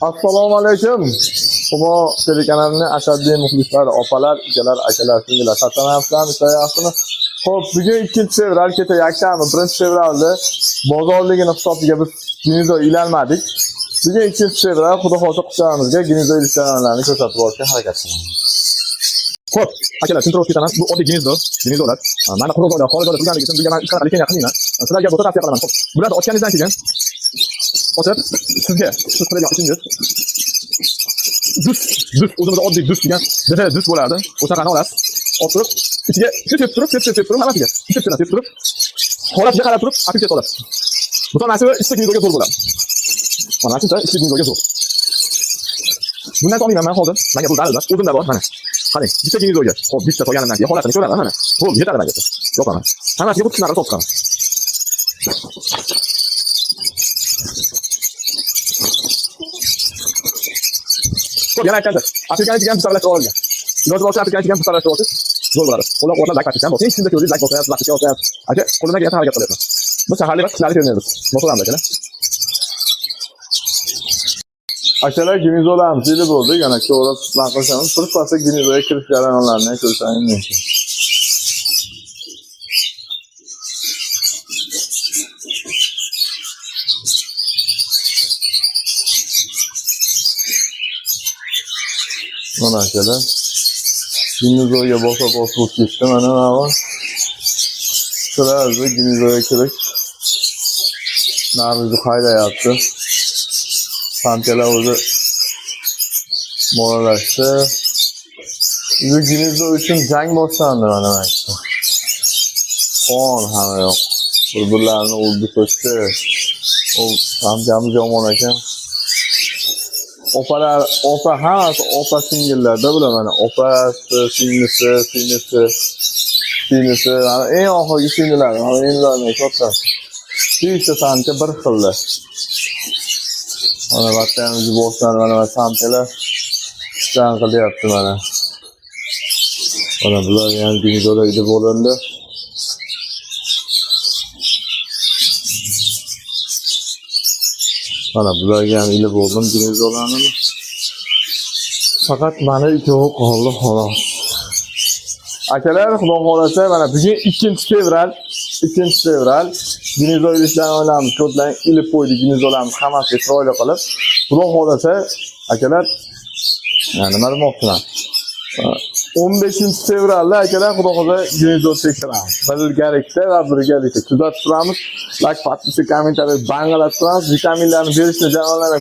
Assalomu alaykum. Humo telekanalining ashaddiy muxlislari, opalar, ukalar, akalar, singillar, satanaftlarni sayasini. Xo'p, bugun 2-fevral keta yakshanba, 1-fevralda bozorligini hisobiga biz Gnizo ilanmadik. Bugun 2-fevral xudo xohlasa qushlarimizga Gnizo ilishganlarini ko'rsatib olishga harakat qilamiz. Xo'p, akalar, tushuntirib ketaman. Bu oddiy Gnizolar. Mana quruqlar, xorijlar turganligi uchun bizga men ish qilib yaqin. Sizlarga bu tavsiya qilaman. Xo'p, bularni ochganingizdan keyin ochib, siz qilayotgan ishingiz dus o'zimizda oddiy dus degan dus bo'ladi. O'shaqani olasiz. Olib turib, ichiga sepib turib, hammasiga sepib turib, holatiga qarab turib, apilga solasiz. Bu tomasi ichki Gnizoga zo'r bo'ladi. Mana shuncha ichki Gnizoga zo'r. Bundan olmayman men hozir. Menga bu dalillar o'zimda bor, mana. Qarang, bitta Gnizoga. Xo'p, bitta qo'yganimdan keyin holatini ko'raman, mana. Xo'p, yetadi menga. Yo'qaman. Hammasiga bu qismlarni solib chiqaman. Yana aytgandim. Afrikani degan bitta bilan olgan. Iloji bo'lsa Afrikani degan bitta bilan olsangiz zo'r bo'ladi. Qo'ldan qo'ldan like bosishdan bo'lsa, shunda ko'ringiz like bosyapsiz, like bosyapsiz. Aka, qo'limdan kelgan harakat qilyapman. Biz shaharlik va qishlarni ko'rmaymiz. Mo'tolamiz akalar. Akalar Gnizolarimiz yili bo'ldi. Yana ko'rib plan qilamiz. Birpasda Gnizoga kirish jarayonlarini ko'rsangiz mumkin. Mana akalar. Gnizoga bosib ketdi. Mana bu. Shularni Gnizoga kirish. Namizni haydayapti. Samkelar o'zi mo'ralashdi. Bu Gnizo uchun jang boshlandi mana aytdi. Qon hamma yoq. Bir-birlarini urdi qo'shdi. O samkamiz yomon ekan. Opa hammasi opa singillarda bular mana. Opasi, singlisi. Mana eng oxirgi singillar. Mana endi kattasi. Ikkita samka bir xilda. Mana vatanimizni boshlandi, mana samkalar jang qilyapti mana. Mana bular ham Gnizoda edi bo'lindi. Mana bularga ham ilib bo'ldim Gnizolarni. Faqat mana ikkovi qoldi xolos. Akalar, xudo xolasa mana bugun 2-fevral Gnizo ilishlarni o'ylamiz. Ko'pdan ilib qo'ydik Gnizolarimiz hammasi chiroyli qilib. Xudo xolasa akalar, nima demoqchiman? 15-fevralda akalar xudo xolasa Gnizo tekshiramiz. Birgalikda kuzatib turamiz. Like, podpis, kommentariy bangilab turamiz. Vitaminlarni berishni janoblari